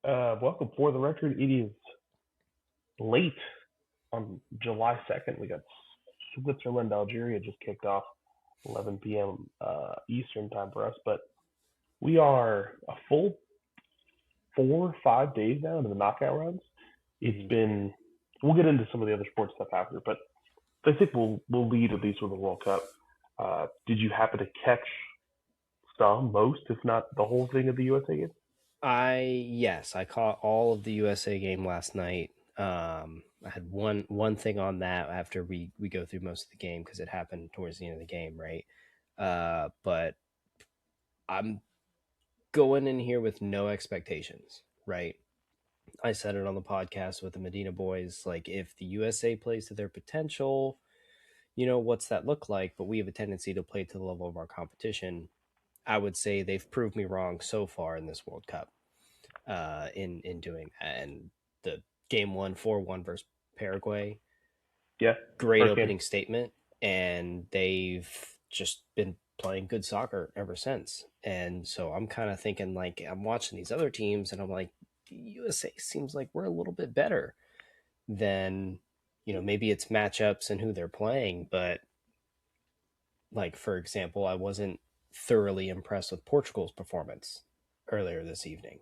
Welcome. For the record, it is late on July 2nd. We got Switzerland, Algeria just kicked off 11 p.m. Eastern time for us, but we are a full 4 or 5 days now into the knockout rounds. It's Mhm. been, we'll get into some of the other sports stuff after, but I think we'll lead at least with the World Cup. Did you happen to catch most, if not the whole thing of the USA game? Yes, I caught all of the USA game last night. I had one thing on that after we go through most of the game because it happened towards the end of the game, right? But I'm going in here with no expectations, right? I said it on the podcast with the Medina boys. Like, if the USA plays to their potential, what's that look like? But we have a tendency to play to the level of our competition. I would say they've proved me wrong so far in this World Cup. In doing that. And the game one, 4-1 versus Paraguay, Yeah, great first game. opening statement. And they've just been playing good soccer ever since. And so I'm kind of thinking, like, I'm watching these other teams and I'm like, the USA seems like we're a little bit better than, maybe it's matchups and who they're playing. But, like, for example, I wasn't thoroughly impressed with Portugal's performance earlier this evening.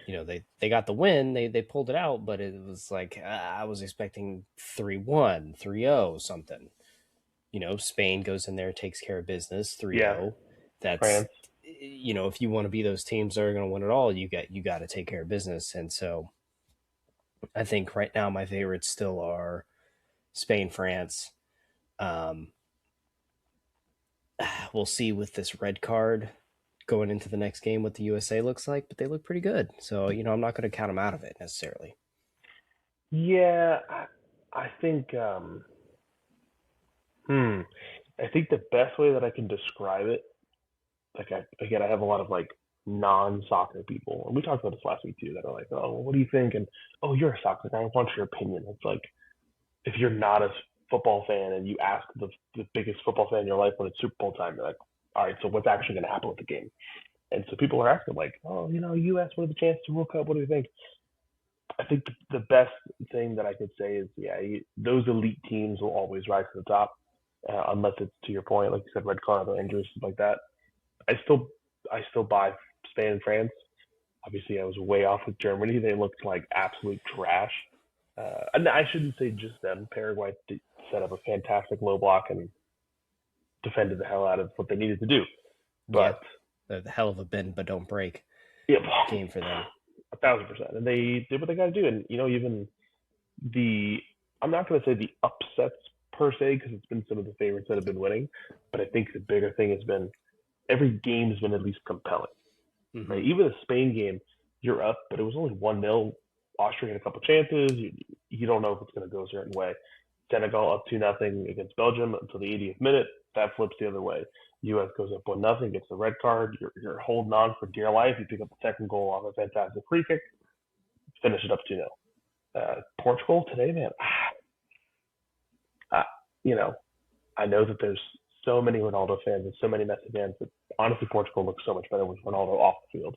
They got the win, they pulled it out, but it was like I was expecting 3-1, 3-0 something. Spain goes in there, takes care of business, 3 Yeah, 0. That's France. if you want to be those teams that are going to win it all, you got to take care of business. And so I think right now my favorites still are Spain, France. um we'll see with this red card going into the next game what the USA looks like, but they look pretty good. So, I'm not going to count them out of it necessarily. Yeah, I think Hmm. I think the best way that I can describe it, like again, I have a lot of like non-soccer people, and we talked about this last week too, that are like, oh, well, what do you think? And oh, you're a soccer guy. I want your opinion. It's like if you're not a football fan and you ask the biggest football fan in your life when it's Super Bowl time, you're like, all right, so what's actually going to happen with the game? And so people are asking like, oh, U.S. what are the chances to World Cup? What do you think? I think the best thing that I could say is, yeah, those elite teams will always rise to the top, unless it's to your point, like you said, red card or injuries, stuff like that. I still, I still buy Spain and France. Obviously, I was way off with Germany. They looked like absolute trash. And I shouldn't say just them. Paraguay set up a fantastic low block and defended the hell out of what they needed to do. Yeah, But the hell of a bend but don't break yeah, game for them. 1,000%. And they did what they got to do. And even the I'm not going to say the upsets per se because it's been some of the favorites that have been winning, but I think the bigger thing has been every game has been at least compelling. Right? Hmm. Even the Spain game, you're up, but it was only 1-0. Austria had a couple chances. You don't know if it's going to go a certain way. Senegal up 2-0 against Belgium until the 80th minute. That flips the other way. U.S. goes up 1-0, gets the red card. You're holding on for dear life. You pick up the second goal off a fantastic free kick, finish it up 2-0. Portugal today, man. Uh, you know, I know that there's so many Ronaldo fans and so many Messi fans, but honestly, Portugal looks so much better with Ronaldo off the field.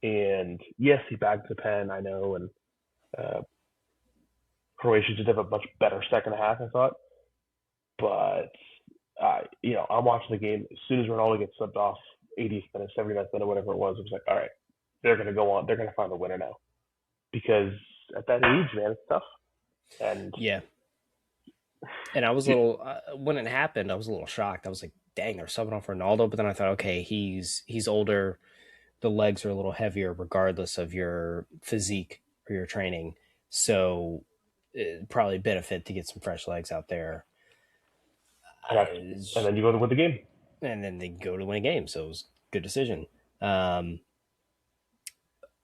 And yes, he bagged the pen, I know, and uh, Croatia did have a much better second half, I thought. But I'm watching the game as soon as Ronaldo gets subbed off, 80th minute, 79th minute, whatever it was. It was like, all right, they're gonna go on. They're gonna find the winner now because at that age, man, it's tough. And Yeah, and I was a little when it happened. I was a little shocked. I was like, "Dang, they're subbing off Ronaldo." But then I thought, okay, he's older. The legs are a little heavier, regardless of your physique or your training. So, probably benefit to get some fresh legs out there. and, that's, and then you go to win the game. And then they go to win a game. So it was a good decision. Um,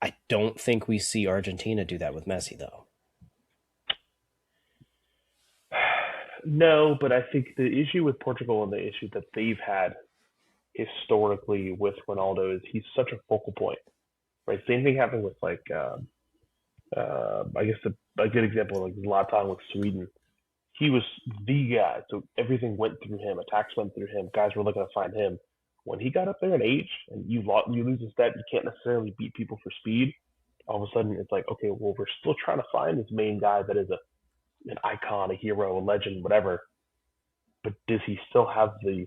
I don't think we see Argentina do that with Messi, though. No, but I think the issue with Portugal and the issue that they've had historically with Ronaldo is he's such a focal point, right? Same thing happened with like I guess a good example like Zlatan with Sweden. He was the guy, so everything went through him. Attacks went through him. Guys were looking to find him. When he got up there in age, and you lose a step, you can't necessarily beat people for speed. all of a sudden it's like, okay, well, we're still trying to find this main guy that is an icon, a hero, a legend, whatever. But does he still have the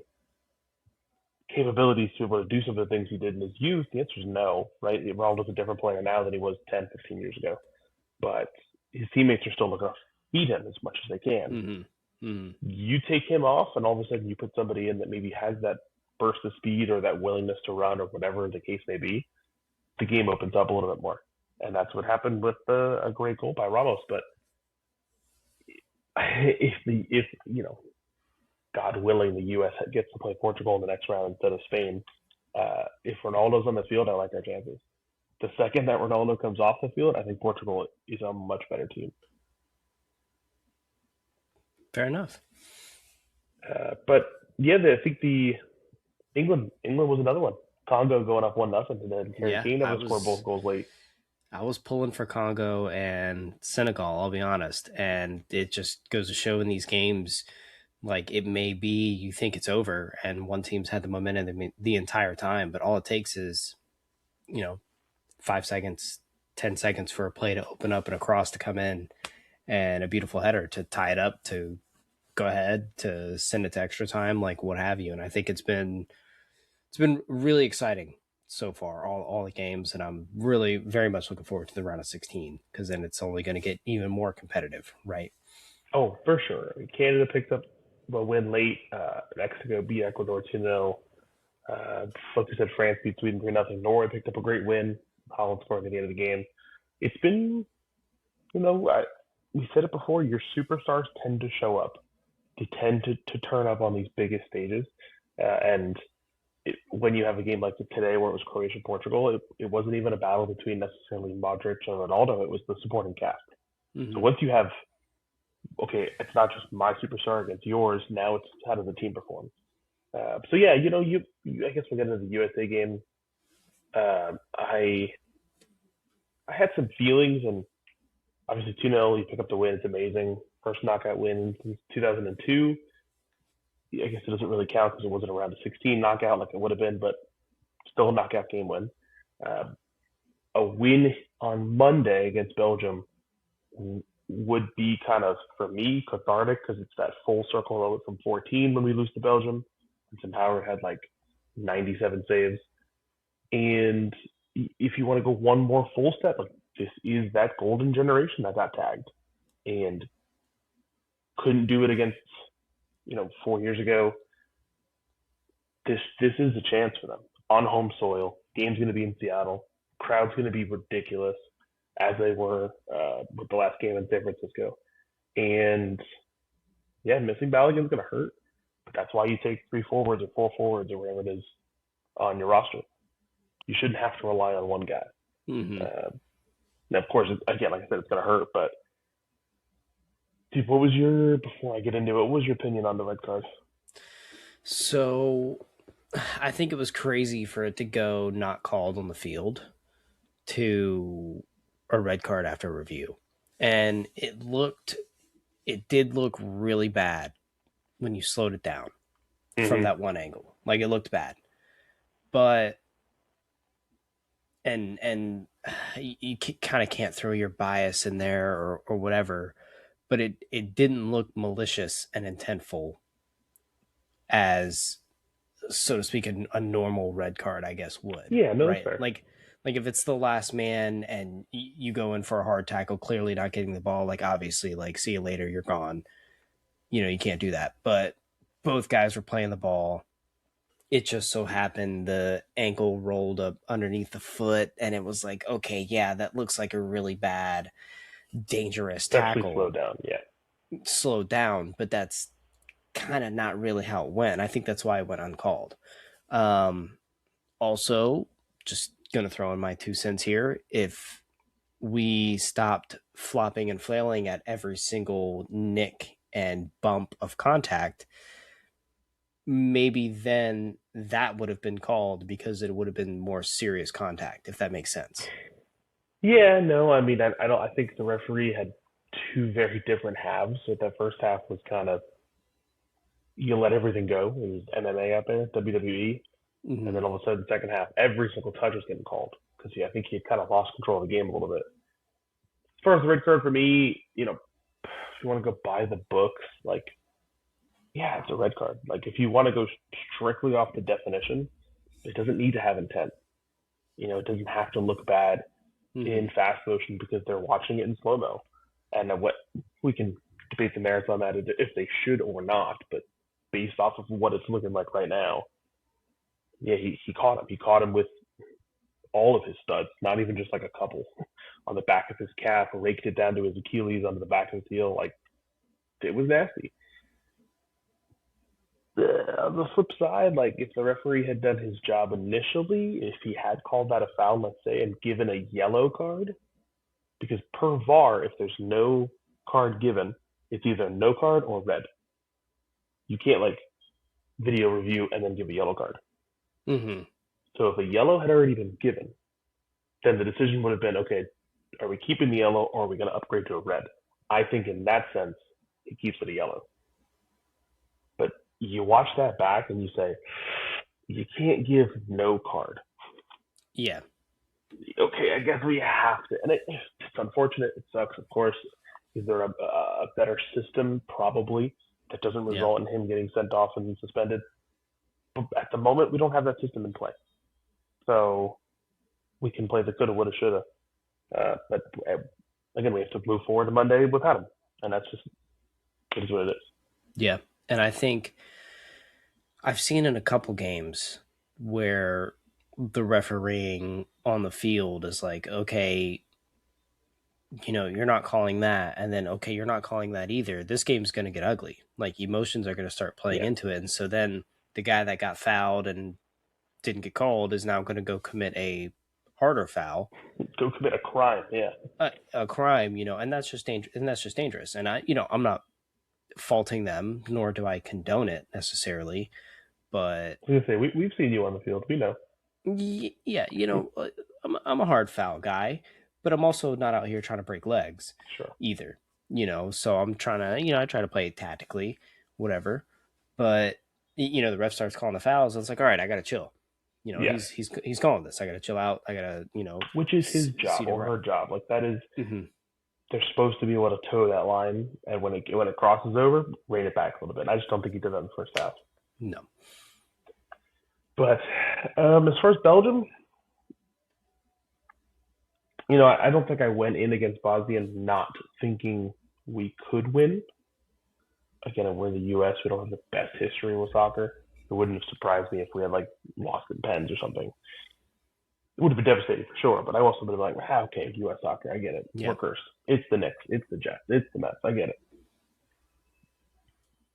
capabilities to be able to do some of the things he did in his youth? The answer is no, right? Ronaldo's a different player now than he was 10, 15 years ago. But his teammates are still looking to feed him as much as they can. Mm-hmm. Mm-hmm. You take him off, and all of a sudden you put somebody in that maybe has that burst of speed or that willingness to run or whatever the case may be. The game opens up a little bit more, and that's what happened with a great goal by Ramos. But if God willing, the U.S. gets to play Portugal in the next round instead of Spain, if Ronaldo's on the field, I like our chances. The second that Ronaldo comes off the field, I think Portugal is a much better team. Fair enough. But yeah, I think the England was another one. Congo going up 1-0, and then Harry Kane able to score both goals late. I was pulling for Congo and Senegal, I'll be honest, and it just goes to show in these games, like it may be you think it's over, and one team's had the momentum the entire time, but all it takes is 5 seconds, 10 seconds for a play to open up and a cross to come in, and a beautiful header to tie it up, to go ahead, to send it to extra time, like what have you. And I think it's been really exciting so far, all the games, and I'm really very much looking forward to the round of 16, because then it's only going to get even more competitive, right? Oh, for sure. Canada picked up a win late. Mexico beat Ecuador 2-0. Like you said, France beat Sweden 3-0. Norway picked up a great win. Holland scored at the end of the game. It's been, we said it before, your superstars tend to show up. They tend to turn up on these biggest stages. When you have a game like today where it was Croatia-Portugal, it wasn't even a battle between necessarily Modric and Ronaldo. It was the supporting cast. Mm-hmm. So once you have, okay, it's not just my superstar against yours. Now it's how does the team perform? So yeah, I guess we'll get into the USA game. I had some feelings, and obviously 2-0, you pick up the win. It's amazing. First knockout win since 2002. I guess it doesn't really count because it wasn't a round of 16 knockout like it would have been, but still a knockout game win. A win on Monday against Belgium would be kind of, for me, cathartic, because it's that full circle moment from 14 when we lose to Belgium. Vincent Howard had like 97 saves. And if you want to go one more full step, like this is that golden generation that got tagged and couldn't do it against 4 years ago. This is a chance for them on home soil. Game's going to be in Seattle. Crowd's going to be ridiculous, as they were with the last game in San Francisco. And yeah, missing Balogun's going to hurt, but that's why you take 3 forwards or 4 forwards or whatever it is on your roster. You shouldn't have to rely on one guy. Mm-hmm. Now, of course, again, like I said, it's going to hurt, but Steve, before I get into it, what was your opinion on the red card? So I think it was crazy for it to go not called on the field to a red card after review. And it did look really bad when you slowed it down from that one angle. Like, it looked bad. But and you kind of can't throw your bias in there or whatever, but it didn't look malicious and intentful as, so to speak, a normal red card, I guess, would. Yeah, no, right? Fair. Like if it's the last man and you go in for a hard tackle, clearly not getting the ball, like obviously, like, see you later, you're gone. You can't do that. But both guys were playing the ball. It just so happened the ankle rolled up underneath the foot, and it was like, okay, yeah, that looks like a really bad, dangerous tackle. Slowed down, but that's kind of not really how it went. I think that's why it went uncalled. Also, just going to throw in my 2 cents here. If we stopped flopping and flailing at every single nick and bump of contact, maybe then that would have been called, because it would have been more serious contact, if that makes sense. Yeah, no, I mean, I think the referee had 2 very different halves. So that first half was kind of, you let everything go. It was MMA out there, WWE. Mm-hmm. And then all of a sudden, the second half, every single touch was getting called, because I think he had kind of lost control of the game a little bit. As far as the red card for me, if you want to go by the books, like, yeah, it's a red card. Like, if you want to go strictly off the definition, it doesn't need to have intent. It doesn't have to look bad Mm-hmm. in fast motion because they're watching it in slow mo. And what we can debate the merits on that if they should or not, but based off of what it's looking like right now, yeah, he caught him. He caught him with all of his studs, not even just like a couple on the back of his calf, raked it down to his Achilles under the back of his heel. Like, it was nasty. On the flip side, like, if the referee had done his job initially, if he had called that a foul, let's say, and given a yellow card, because per VAR, if there's no card given, it's either no card or red. You can't like video review and then give a yellow card. Mm-hmm. So if a yellow had already been given, then the decision would have been, okay, are we keeping the yellow or are we going to upgrade to a red? I think in that sense, it keeps it a yellow. But you watch that back and you say, you can't give no card. Yeah. Okay, I guess we have to. And it's unfortunate. It sucks, of course. Is there a better system? Probably. That doesn't result in him getting sent off and suspended. But at the moment, we don't have that system in play. So we can play the coulda, woulda, shoulda. But again, we have to move forward to Monday without him. And that's just, it is what it is. Yeah. And I think I've seen in a couple games where the refereeing on the field is like, okay, you're not calling that. And then, okay, you're not calling that either. This game's going to get ugly. Like, emotions are going to start playing into it. And so then the guy that got fouled and didn't get called is now going to go commit a harder foul. Go commit a crime, yeah. A crime, and that's just dangerous. And I'm not faulting them, nor do I condone it necessarily. But I was gonna say we've seen you on the field. We know. Yeah, I'm a hard foul guy, but I'm also not out here trying to break legs either. So I'm trying to, I try to play tactically, whatever. But the ref starts calling the fouls. And it's like, all right, I gotta chill. He's calling this. I gotta chill out. I gotta, which is his job or her job. Like, that is. Mm-hmm. They're supposed to be able to toe that line, and when it crosses over, rein it back a little bit. I just don't think he did that in the first half. No. But as far as Belgium, I don't think I went in against Bosnia not thinking we could win. Again, we're the U.S. We don't have the best history with soccer. It wouldn't have surprised me if we had lost in pens or something. It would have been devastating for sure, but I also would have been like, okay, U.S. soccer, I get it. Yeah. We're cursed. It's the Knicks. It's the Jets. It's the Mets. I get it.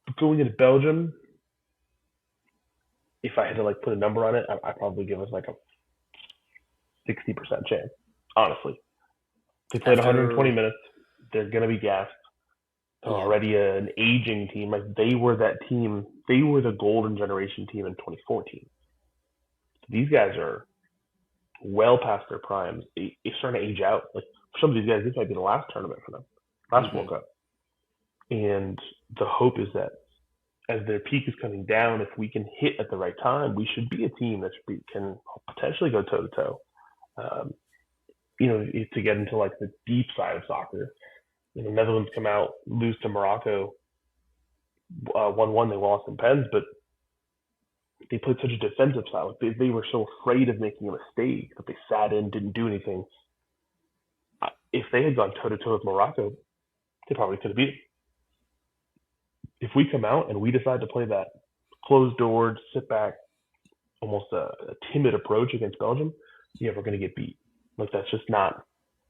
But going into Belgium, if I had to put a number on it, I'd probably give us a 60% chance, honestly. They played 120 minutes. They're going to be gassed. They're already an aging team. They were that team. They were the golden generation team in 2014. These guys are well past their primes. It's starting to age out. For some of these guys, this might be the last tournament for them, last World Cup. And the hope is that as their peak is coming down, if we can hit at the right time, we should be a team that can potentially go toe to toe. To get into the deep side of soccer. The Netherlands come out, lose to Morocco, 1-1. They lost in pens, but they played such a defensive style. They were so afraid of making a mistake that they sat in, didn't do anything. If they had gone toe to toe with Morocco, they probably could have beat them. If we come out and we decide to play that closed door, sit back, almost a timid approach against Belgium, we're going to get beat. That's just not.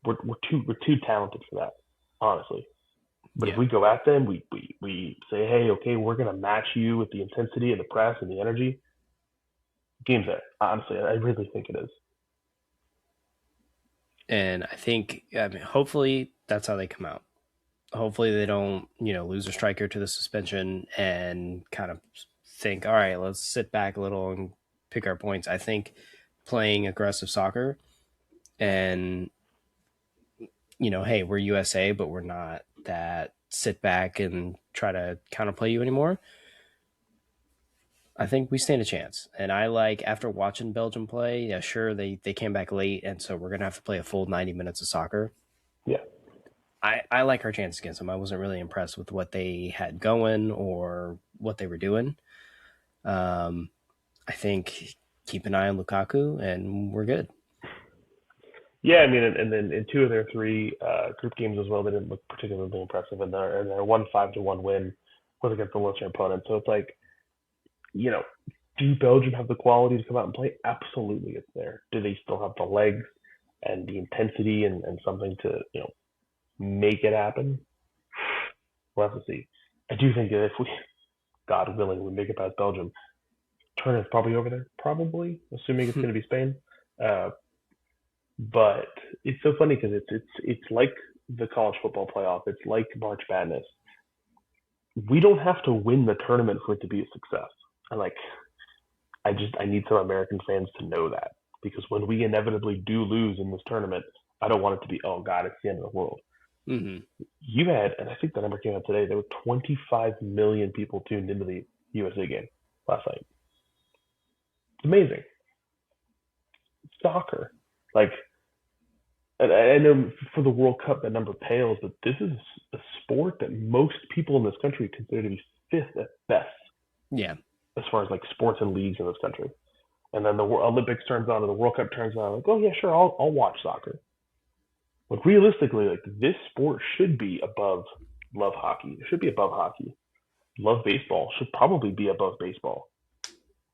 We're too talented for that, honestly. But if we go at them, we say, hey, okay, we're going to match you with the intensity and the press and the energy. Game's there. Honestly, I really think it is. And I think, hopefully that's how they come out. Hopefully they don't, lose a striker to the suspension and kind of think, all right, let's sit back a little and pick our points. I think playing aggressive soccer and, hey, we're USA, but we're not that sit back and try to counterplay you anymore. I think we stand a chance. And I like, after watching Belgium play, yeah, sure, they came back late, and so we're going to have to play a full 90 minutes of soccer. Yeah. I like our chances against them. I wasn't really impressed with what they had going or what they were doing. Um, I think keep an eye on Lukaku, and we're good. Yeah, I mean, and then in two of their three group games as well, they didn't look particularly impressive. And their 1-5-1 win was against the lesser opponent. So it's like, you know, do Belgium have the quality to come out and play? Absolutely, it's there. Do they still have the legs and the intensity and something to make it happen? We'll have to see. I do think that if we, God willing, we make it past Belgium, Turner's probably over there, probably, assuming it's going to be Spain. Uh, but it's so funny because it's like the college football playoff. It's like March Madness. We don't have to win the tournament for it to be a success. And like, I need some American fans to know that because when we inevitably do lose in this tournament, I don't want it to be, oh God, it's the end of the world. Mm-hmm. You had, and I think the number came out today, there were 25 million people tuned into the USA game last night. It's amazing. Soccer, like, and I know for the World Cup that number pales, but this is a sport that most people in this country consider to be fifth at best Yeah. as far as like sports and leagues in this country. And then the Olympics turns on and the World Cup turns on. Like, oh yeah, sure, I'll watch soccer. But realistically, like this sport should be above love hockey. It should be above hockey. Love baseball should probably be above baseball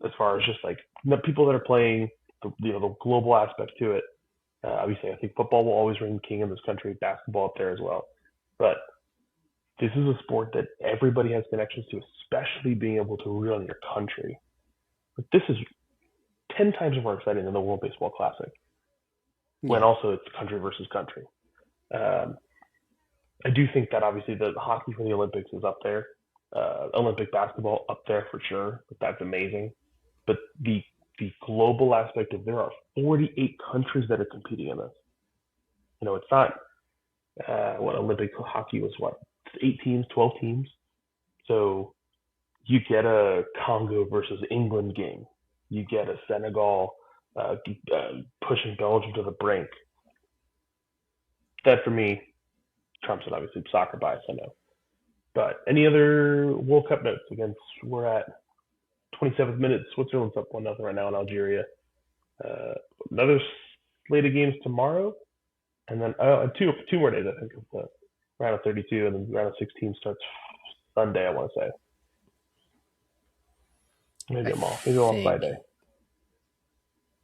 as far as just like the people that are playing, the global aspect to it. Obviously, I think football will always reign king in this country. Basketball up there as well, but this is a sport that everybody has connections to, especially being able to root on your country. But this is 10 times more exciting than the World Baseball Classic, when Yeah. also it's country versus country. Um, I do think that obviously the hockey for the Olympics is up there. Olympic basketball up there for sure. That's amazing. But the global aspect of there are 48 countries that are competing in this. It's not what Olympic hockey was, what, 8 teams, 12 teams. So you get a Congo versus England game. You get a Senegal pushing Belgium to the brink. That for me trumps it. Obviously, soccer bias, I know. But any other World Cup notes? Against we're at 27th minute. Switzerland's up 1-0 right now in Algeria. Uh, Another slate of games tomorrow, and then two more days. I think of the round of 32, and then round of 16 starts Sunday. I want to say I maybe I'm off. Maybe I'm on think, Friday.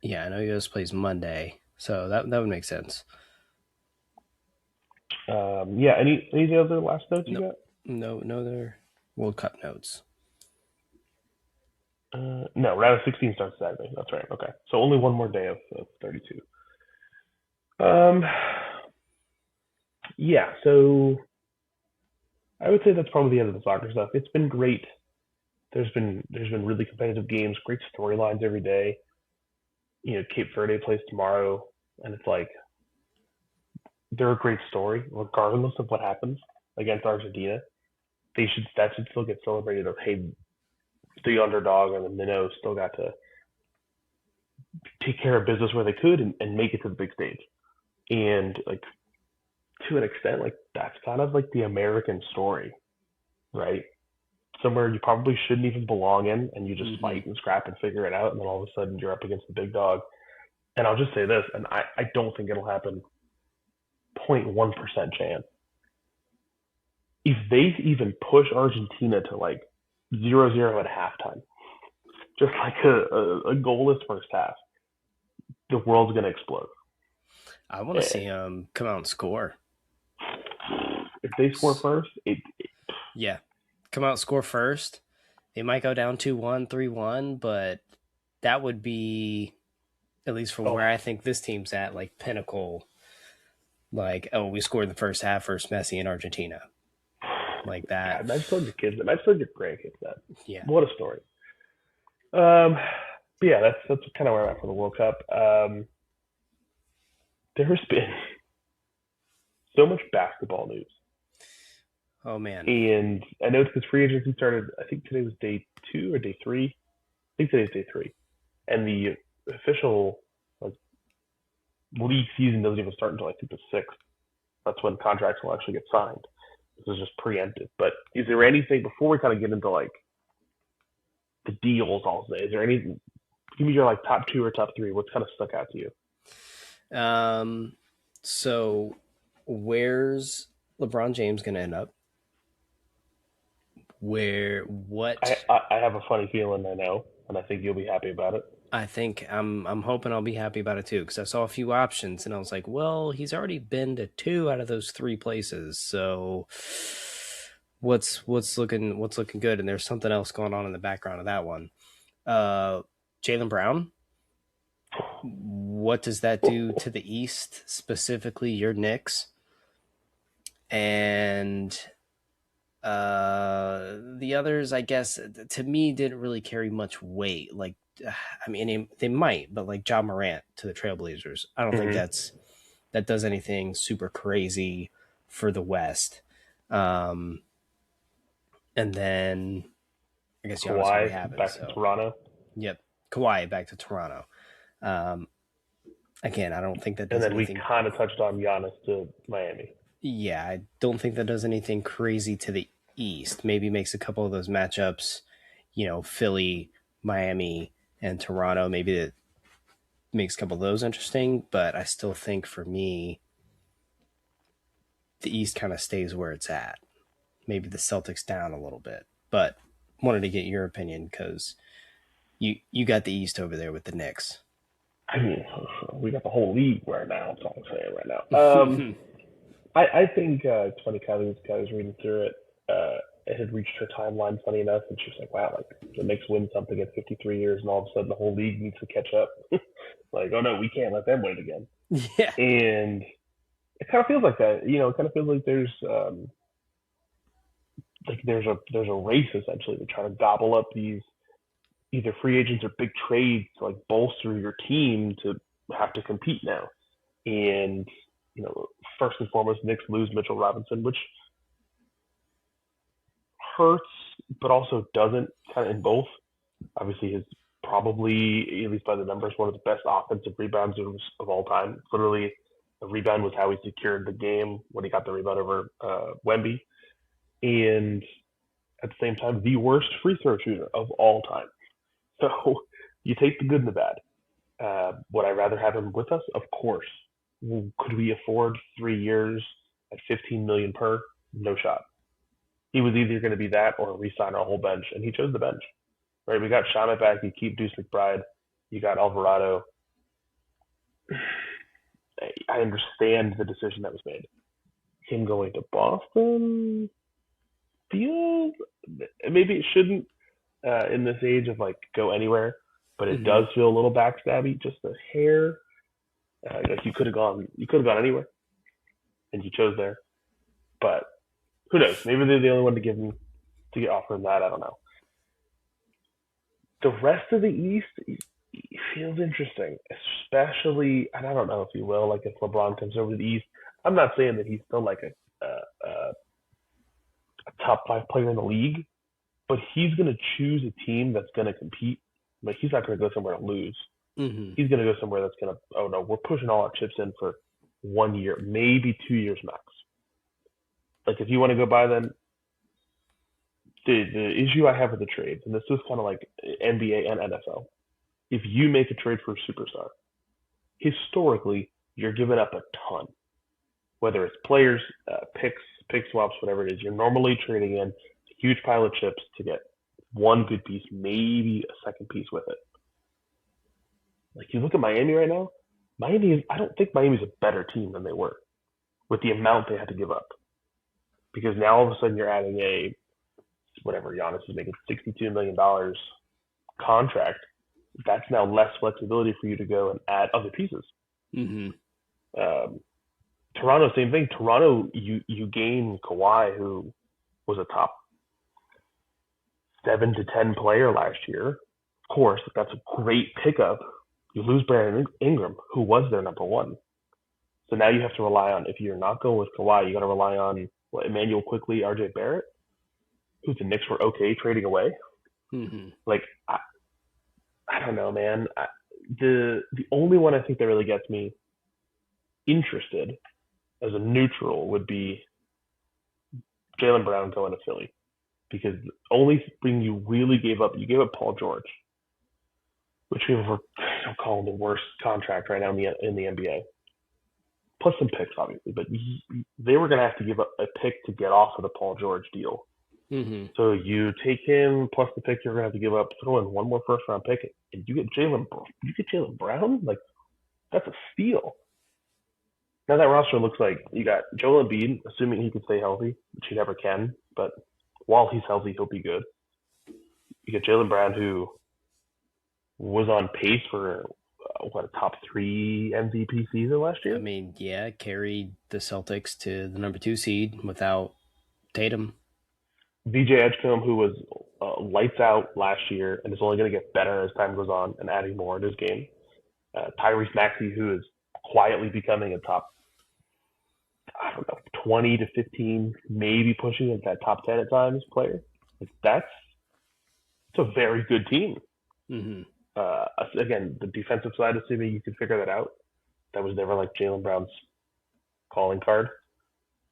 yeah, I know US plays Monday, so that would make sense. Yeah. Any other last notes you No, got? no other World Cup notes. No, round of 16 starts Saturday. That's right. Okay, so only one more day of 32. Um, yeah. So I would say that's probably the end of the soccer stuff. It's been great. There's been really competitive games, great storylines every day. Cape Verde plays tomorrow, and it's like they're a great story, regardless of what happens against Argentina. That should still get celebrated. Of hey, the underdog and the minnow still got to take care of business where they could and make it to the big stage. And like to an extent, like that's kind of like the American story, right? Somewhere you probably shouldn't even belong in, and you just Mm-hmm. fight and scrap and figure it out, and then all of a sudden you're up against the big dog. And I'll just say this, and I don't think it'll happen. 0.1% chance. If they even push Argentina to like 0-0 at halftime, just like a goalless first half, the world's gonna explode. I want to see Eh, them come out and score. If they score first, Yeah, come out and score first. They might go down 2-1, 3-1, but that would be, at least from oh where I think this team's at, like pinnacle. Like, oh, we scored the first half versus Messi in Argentina, like God, that. imagine telling your kids, imagine telling your grandkids that. Yeah. What a story. Um, but yeah, that's kind of where I'm at for the World Cup. There's been so much basketball news. Oh man. And I know it's because free agency started. I think today was day 2 or day 3. think today's day 3, and the official like league season doesn't even start until I think the 6th. That's when contracts will actually get signed. This is just preempted. But is there anything before we kind of get into like the deals? I'll say, is there any? Give me your like top 2 or top 3. What's kind of stuck out to you? So where's LeBron James going to end up? Where I, what I I have a funny feeling I know, and I think you'll be happy about it. I think I'm hoping I'll be happy about it too because I saw a few options and I was like, well, he's already been to 2 out of those 3 places, so what's looking good? And there's something else going on in the background of that one. Uh, Jaylen Brown. What does that do to the East, specifically your Knicks? And the others, I guess, to me, didn't really carry much weight. Like, I mean, they might, but like Ja Morant to the Trailblazers, I don't think Mm-hmm. that does anything super crazy for the West. Um, and then I guess Giannis already Kawhi happened. back to So, Toronto, yep, Kawhi back to Toronto. Um, again, I don't think that and does then we anything. kind of touched on Giannis to Miami. Yeah, I don't think that does anything crazy to the East. Maybe makes a couple of those matchups, Philly, Miami, and Toronto. Maybe it makes a couple of those interesting, but I still think for me, the East kind of stays where it's at. Maybe the Celtics down a little bit, but wanted to get your opinion because you got the East over there with the Knicks. I mean, we got the whole league right now. That's all I'm saying right now. I think it's funny. Kylie's reading through it. It had reached her timeline, funny enough, and she's like, "Wow, like the Knicks win something at 53 years, and all of a sudden the whole league needs to catch up." Like, oh no, we can't let them win it again. Yeah. And it kind of feels like that. It kind of feels like there's a race essentially to try to gobble up these either free agents or big trades to like bolster your team to have to compete now. And first and foremost, Knicks lose Mitchell Robinson, which hurts, but also doesn't, kind of in both. Obviously, his probably, at least by the numbers, one of the best offensive rebounders of all time. Literally, the rebound was how he secured the game when he got the rebound over Wemby. And at the same time, the worst free throw shooter of all time. So you take the good and the bad. Would I rather have him with us? Of course. Could we afford 3 years at 15 million per? No shot. He was either going to be that or re-sign our whole bench, and he chose the bench. Right? We got Shamet back. You keep Deuce McBride. You got Alvarado. I understand the decision that was made. Him going to Boston feels maybe it shouldn't in this age of like go anywhere, but it Mm-hmm. does feel a little backstabby, just a hair. Like you could have gone anywhere, and you chose there. But who knows? Maybe they're the only one to give him to get offered that. I don't know. The rest of the East feels interesting, especially, and I don't know if you will, like if LeBron comes over to the East. I'm not saying that he's still like a top 5 player in the league, but he's going to choose a team that's going to compete. Like he's not going to go somewhere to lose. Mm-hmm. He's going to go somewhere that's going to, oh no, we're pushing all our chips in for 1 year, maybe 2 years max. Like if you want to go buy them, the issue I have with the trades, and this is kind of like NBA and NFL, if you make a trade for a superstar, historically you're giving up a ton, whether it's players, picks, pick swaps, whatever it is. You're normally trading in a huge pile of chips to get one good piece, maybe a second piece with it. Like you look at Miami right now, I don't think Miami's a better team than they were with the amount they had to give up. Because now all of a sudden you're adding a whatever Giannis is making $62 million contract. That's now less flexibility for you to go and add other pieces. Mm-hmm. Um, Toronto, same thing. Toronto, you gain Kawhi, who was a top 7 to 10 player last year. Of course, that's a great pickup. You lose Brandon Ingram, who was their number one. So now you have to rely on, if you're not going with Kawhi, you got to rely on Emmanuel Quickly, RJ Barrett, who the Knicks were okay trading away. Mm-hmm. Like I don't know, man. The only one I think that really gets me interested as a neutral would be Jaylen Brown going to Philly, because the only thing you really gave up, you gave up Paul George, which people were calling the worst contract right now in the NBA. Plus some picks, obviously, but they were going to have to give up a pick to get off of the Paul George deal. Mm-hmm. So you take him plus the pick you're going to have to give up, throw in one more first round pick, and you get Jaylen Brown. Like, that's a steal. Now that roster looks like you got Joel Embiid, assuming he can stay healthy, which he never can, but while he's healthy, he'll be good. You get Jaylen Brown, who was on pace for a top 3 MVP season last I year. mean, yeah, carried the Celtics to the number 2 seed without Tatum. VJ Edgecombe, who was lights out last year and is only going to get better as time goes on and adding more in his game. Tyrese Maxey, who is quietly becoming a top, I don't know, 20 to 15, maybe pushing into that top 10 at times player. Like, it's a very good team. Mm-hmm. Again, the defensive side, assuming you can figure that out, that was never like Jaylen Brown's calling card.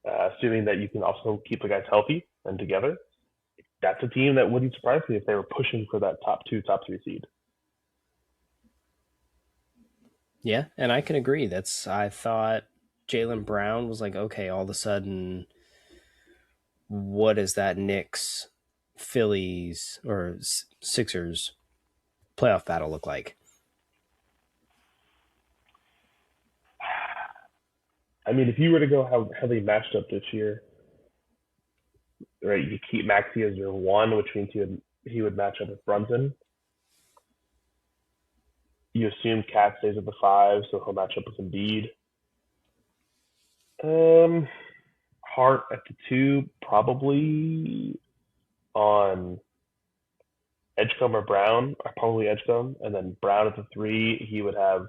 Assuming that you can also keep the guys healthy and together, that's a team that wouldn't surprise me if they were pushing for that top 2, top 3 seed. Yeah, and I can agree. I thought Jaylen Brown was like, okay, all of a sudden, what is that Knicks, Phillies, or Sixers playoff battle look like? I mean, if you were to go how they matched up this year, right? You keep Maxey as your 1, which means he would match up with Brunson. You assume Cat stays at the 5, so he'll match up with Embiid. Hart at the 2, probably on Edgecombe or Brown, or probably Edgecombe, and then Brown at the 3. He would have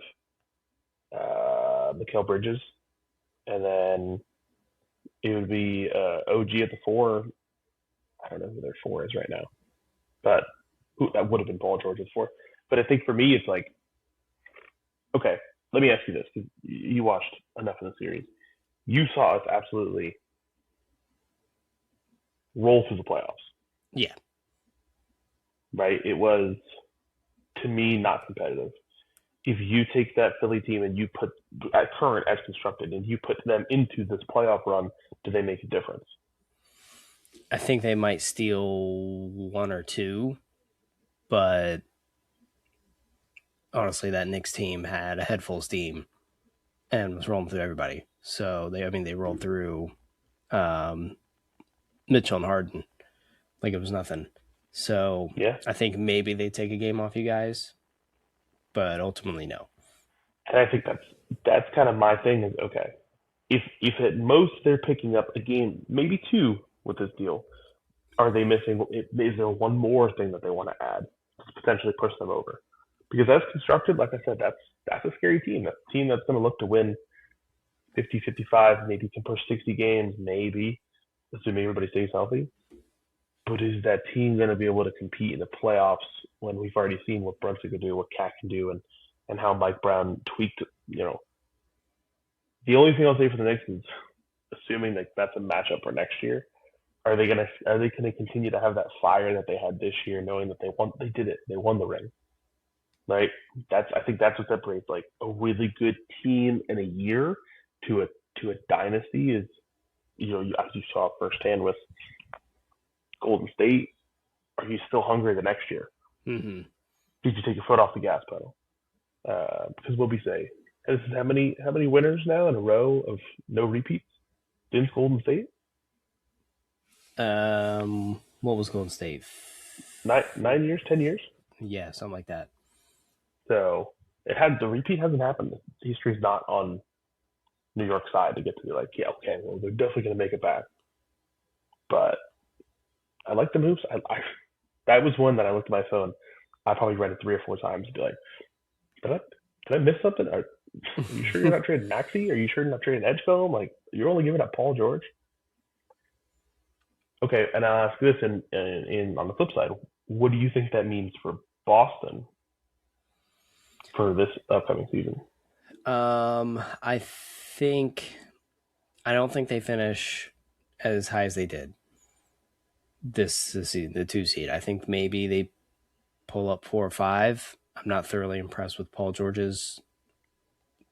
Mikal Bridges, and then it would be OG at the 4. I don't know who their 4 is right now, but that would have been Paul George's 4. But I think for me, it's like, okay, let me ask you this, because you watched enough of the series. You saw us absolutely roll through the playoffs. Yeah. Right? It was, to me, not competitive. If you take that Philly team and you put, at current as constructed, and you put them into this playoff run, do they make a difference? I think they might steal 1 or 2, but honestly, that Knicks team had a head full of steam and was rolling through everybody. So they rolled through Mitchell and Harden like it was nothing. So Yeah. I think maybe they take a game off you guys, but ultimately no. And I think that's kind of my thing is, okay, if at most they're picking up a game, maybe 2 with this deal, are they missing? Is there one more thing that they want to add to potentially push them over? Because as constructed, like I said, that's a scary team. That's a team that's going to look to win 50, 55, maybe can push 60 games, maybe, assuming everybody stays healthy. But is that team going to be able to compete in the playoffs when we've already seen what Brunson can do, what Cat can do, and how Mike Brown tweaked, The only thing I'll say for the Knicks is, assuming that that's a matchup for next year, are they gonna continue to have that fire that they had this year, knowing that they did it, they won the ring, right? I think that's what separates like a really good team in a year to a dynasty is, as you saw firsthand with Golden State, are you still hungry the next year? Mm-hmm. Did you take your foot off the gas pedal? Because what we say, how many winners now in a row of no repeats since Golden State? What was Golden State? 9 years, 10 years? Yeah, something like that. So the repeat hasn't happened. History's not on New York's side to get to be like, yeah, okay, well, they're definitely going to make it back. But I like the moves. That was one that I looked at my phone. I probably read it 3 or 4 times and be like, did I miss something? Are you sure you're not trading Maxey? Are you sure you're not trading Edgecombe? Like, you're only giving up Paul George? Okay, and I'll ask this in on the flip side. What do you think that means for Boston for this upcoming season? I think I don't think they finish as high as they did this season, the 2 seed. I think maybe they pull up 4 or 5. I'm not thoroughly impressed with Paul George's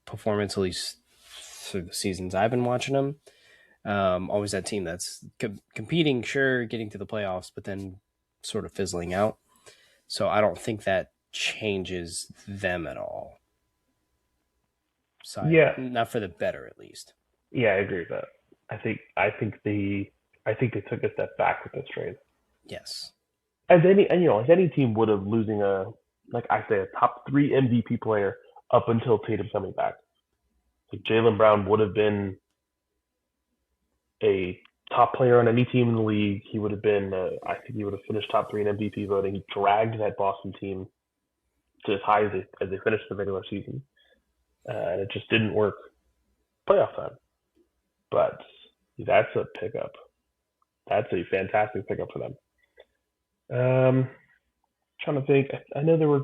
performance, at least through the seasons I've been watching him. Always that team that's competing, sure, getting to the playoffs, but then sort of fizzling out. So I don't think that changes them at all. So Yeah, not for the better, at least. yeah, I agree with that. I think they took a step back with this trade. Yes. As any team would have losing like I say, a top three MVP player up until Tatum coming back. Like Jaylen Brown would have been a top player on any team in the league. He would have been, I think he would have finished top three in MVP voting. He dragged that Boston team to as high as they finished the regular season. And it just didn't work playoff time. But that's a pickup. That's a fantastic pickup for them. Um, Trying to think. I know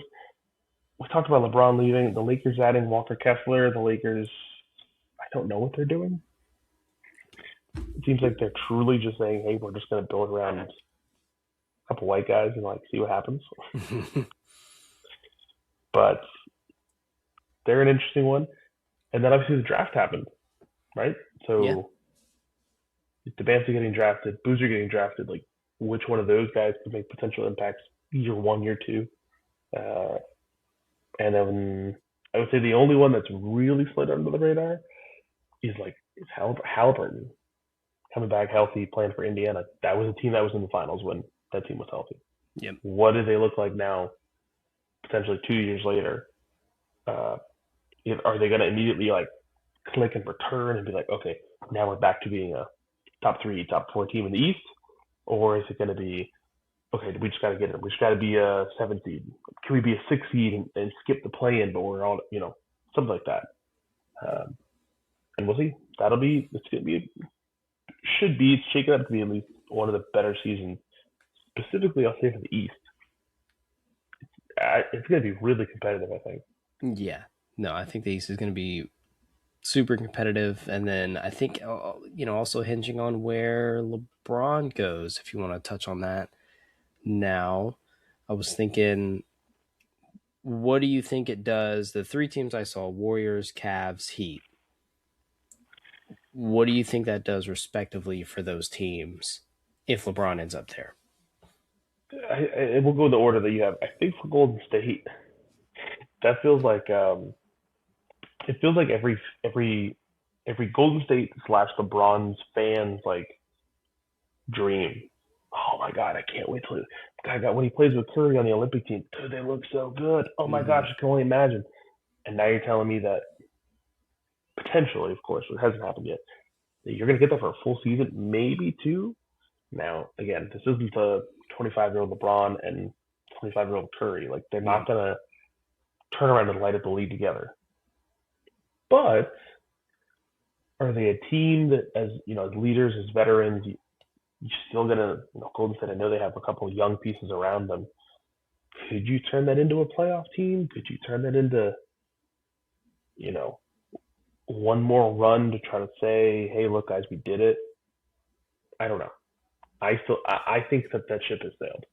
we talked about LeBron leaving. The Lakers adding Walker Kessler. The Lakers, I don't know what they're doing. It seems like they're truly just saying, "Hey, we're just going to build around a couple white guys and like see what happens." But they're an interesting one. And then obviously the draft happened, right? Yeah. So if Demancey getting drafted, Boozer getting drafted, like which one of those guys could make potential impacts year one, year two? Uh, and then I would say the only one that's really slid under the radar is Halliburton coming back healthy, playing for Indiana. That was a team that was in the finals when that team was healthy. Yep. What do they look like now? Potentially 2 years later, uh, are they going to immediately like click and return and be like, okay, now we're back to being a top three, top four team in the East, or is it going to be okay? We just got to get it. We just got to be a 7 seed. Can we be a 6 seed and skip the play-in? But we're all something like that. And we'll see. It's gonna be should be it's shaking up to be at least one of the better seasons. Specifically, I'll say for the East. It's going to be really competitive, I think. Yeah. No, I think the East is going to be super competitive. And then I think, also hinging on where LeBron goes, if you want to touch on that now. I was thinking, what do you think it does? The 3 teams I saw, Warriors, Cavs, Heat. What do you think that does respectively for those teams if LeBron ends up there? We'll go the order that you have. I think for Golden State, that feels like every Golden State slash LeBron's fans like dream. Oh my God, I can't wait till God, when he plays with Curry on the Olympic team. Dude, they look so good. Oh my gosh, I can only imagine. And now you're telling me that potentially, of course, it hasn't happened yet, that you're going to get that for a full season, maybe two. Now, again, this isn't the 25-year-old LeBron and 25-year-old Curry. Like they're not going to turn around and light up the league together. But are they a team that, as leaders, as veterans, you're still gonna, Golden State? I know they have a couple of young pieces around them. Could you turn that into a playoff team? Could you turn that into, you know, one more run to try to say, hey, look, guys, we did it? I don't know. I think that ship has sailed.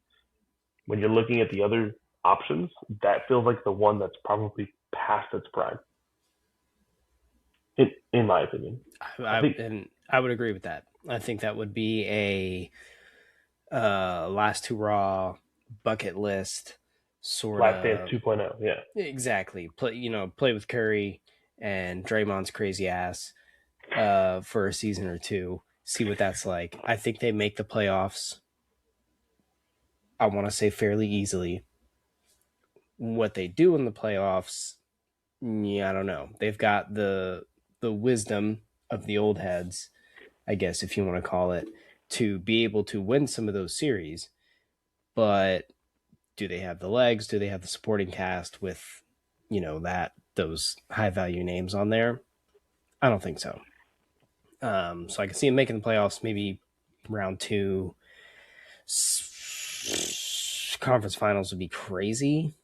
When you're looking at the other options, that feels like the one that's probably past its prime. In my opinion, and I would agree with that. I think that would be a last hurrah bucket list sort Last Dance of 2.0. Yeah, exactly. Play with Curry and Draymond's crazy ass for a season or two. See what that's like. I think they make the playoffs. I want to say fairly easily. What they do in the playoffs, yeah, I don't know. They've got the wisdom of the old heads, I guess, if you want to call it, to be able to win some of those series. But do they have the legs? Do they have the supporting cast with, those high value names on there? I don't think so. So I can see them making the playoffs, maybe round 2. Conference finals would be crazy,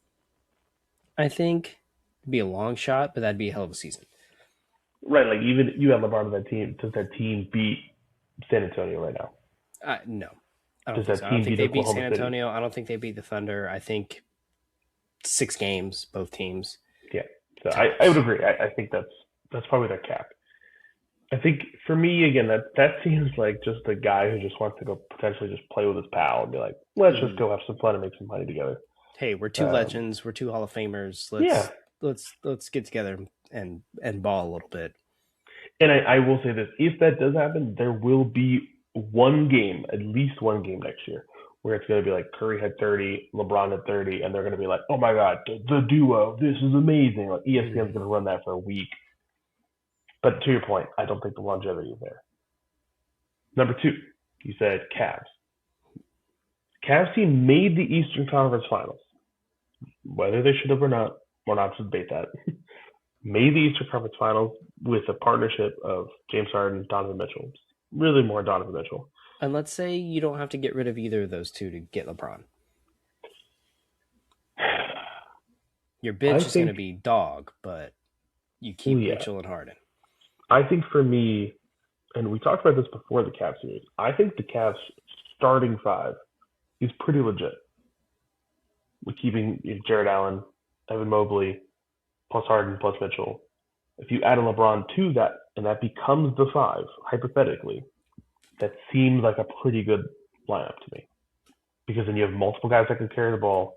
I think. It'd be a long shot, but that'd be a hell of a season. Right, like even you have LeBron on that team. Does that team beat San Antonio right now? No, I don't Does think that so. I don't team think beat they beat Oklahoma San City? Antonio. I don't think they beat the Thunder. I think 6 games, both teams Yeah. So I would tops. agree. I think that's probably their cap. I think for me again that seems like just a guy who just wants to go potentially just play with his pal and be like, let's just Hmm. go have some fun and make some money together. Hey, we're two Um, legends. We're two Hall of Famers. yeah, Let's get together and ball a little bit. and I will say this: if that does happen, there will be one game, at least one game next year, where it's going to be like Curry had 30, LeBron had 30, and they're going to be like, oh my god, the duo, this is amazing. Like ESPN's Hmm. going to run that for a week. But to your point, I don't think the longevity is there. Number two, you said Cavs. Cavs team made the Eastern Conference Finals. Whether they should have or not, we're not to debate that. Made the Eastern Conference Finals with a partnership of James Harden, Donovan Mitchell. Really more Donovan Mitchell. And let's say you don't have to get rid of either of those two to get LeBron. Your I bench is going to think, be dog, but you well, keep yeah. Mitchell and Harden. I think for me, and we talked about this before the Cavs series, I think the Cavs starting five is pretty legit. With keeping Jared Allen, Evan Mobley, plus Harden, plus Mitchell. If you add a LeBron to that, and that becomes the five, hypothetically, that seems like a pretty good lineup to me. Because then you have multiple guys that can carry the ball.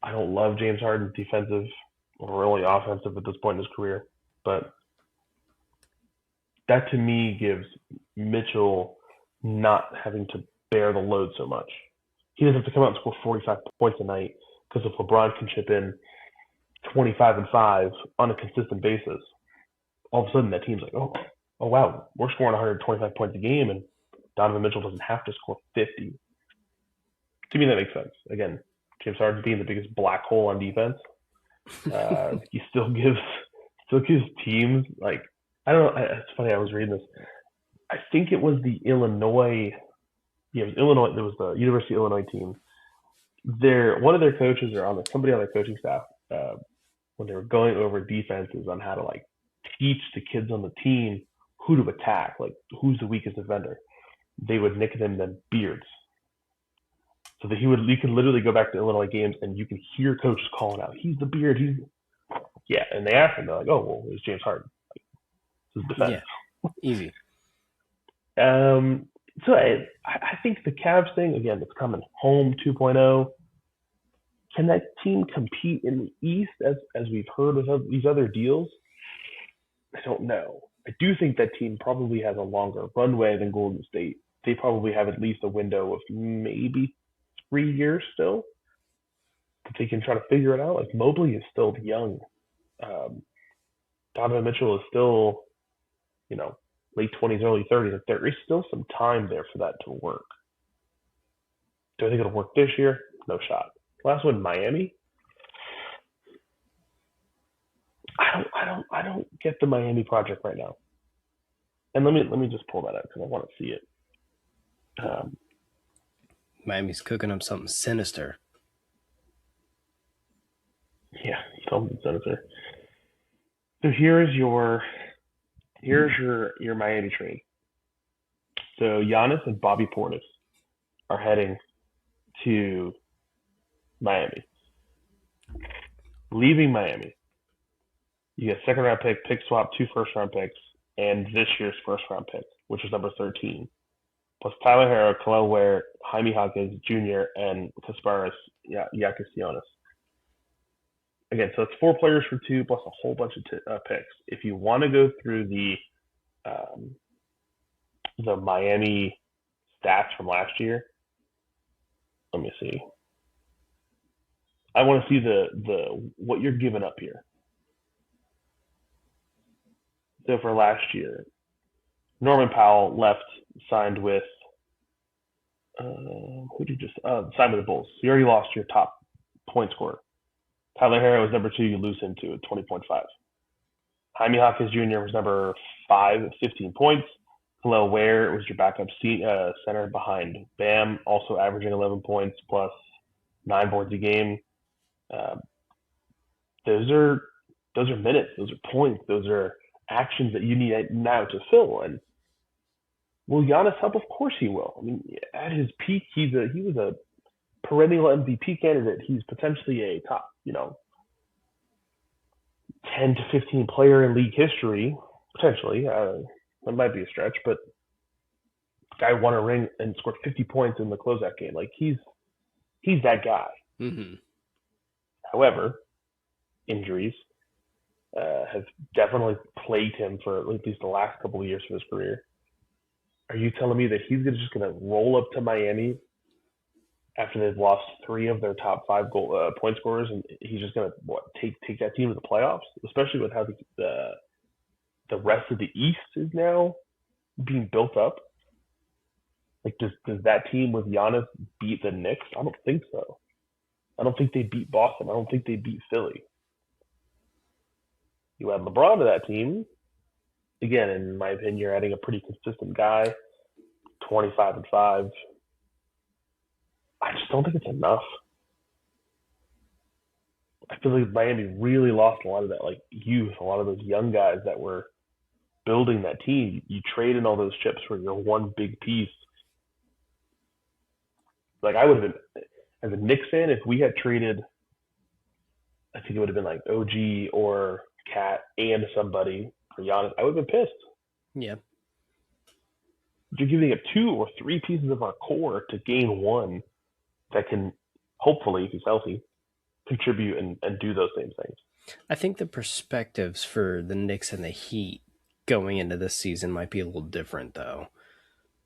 I don't love James Harden defensive or really offensive at this point in his career, but that to me gives Mitchell not having to bear the load so much. He doesn't have to come out and score 45 points a night because if LeBron can chip in 25 and 5 on a consistent basis, all of a sudden that team's like, oh wow, we're scoring 125 points a game and Donovan Mitchell doesn't have to score 50. To me, that makes sense. Again, James Harden being the biggest black hole on defense, he still gives teams like I don't know. It's funny. I was reading this. I think it was the Illinois. Yeah, it was Illinois. There was the University of Illinois team. One of their coaches or somebody on their coaching staff uh, when they were going over defenses on how to like teach the kids on the team who to attack, like who's the weakest defender. They would nickname them beards. So that you could literally go back to Illinois games and you can hear coaches calling out, "He's the beard." Yeah, and they asked him, they're like, "Oh, well, it was James Harden. His defense." Yeah, easy. Um, so I think the Cavs thing again, it's coming home 2.0. Can that team compete in the East as we've heard of these other deals? I don't know. I do think that team probably has a longer runway than Golden State. They probably have at least a window of maybe 3 years still that they can try to figure it out. Like Mobley is still young. Um, Donovan Mitchell is still, you know, late 20s, early 30s. Like there is still some time there for that to work. Do I think it'll work this year? No shot. Last one, Miami. I don't get the Miami project right now. And let me just pull that up because I want to see it. Um, Miami's cooking up something sinister. yeah, something sinister. So here's your Miami train. So Giannis and Bobby Portis are heading to Miami. Leaving Miami, you get second round pick swap, two first round picks, and this year's first round pick, which is number 13, plus Tyler Hero, Khalil Ware, Jaime Hawkins Jr., and Kasparis Yakisionis. Again, so it's 4 players for two plus a whole bunch of picks. If you want to go through um, the Miami stats from last year, let me see. I want to see the what you're giving up here. So for last year, Norman Powell left, signed with who did you just signed with the Bulls? You already lost your top point scorer. Tyler Hero was number two. You lose him to 20.5. Jaime Hawkins Jr. was number five at 15 points. Khalil Ware was your backup center behind Bam, also averaging 11 points plus 9 boards a game. Uh, those are minutes, those are points, those are actions that you need now to fill. And will Giannis help? Of course he will. I mean, at his peak, he was a perennial MVP candidate. He's potentially a top, 10 to 15 player in league history, potentially. That might be a stretch, but guy won a ring and scored 50 points in the closeout game. Like he's that guy. Mm-hmm. However, injuries have definitely plagued him for at least the last couple of years of his career. Are you telling me that he's just going to roll up to Miami after they've lost three of their top five point scorers, and he's just going to take that team to the playoffs? Especially with how the rest of the East is now being built up. Like, does that team with Giannis beat the Knicks? I don't think so. I don't think they beat Boston. I don't think they beat Philly. You add LeBron to that team, again, in my opinion, you're adding a pretty consistent guy, 25-5. I just don't think it's enough. I feel like Miami really lost a lot of that youth, a lot of those young guys that were building that team. You trade in all those chips for your one big piece. Like, I would have been, as a Knicks fan, if we had traded, I think it would have been like OG or Cat and somebody for Giannis, I would have been pissed. Yeah. You're giving up 2 or 3 pieces of our core to gain one that can, hopefully, if he's healthy, contribute and do those same things. I think the perspectives for the Knicks and the Heat going into this season might be a little different, though.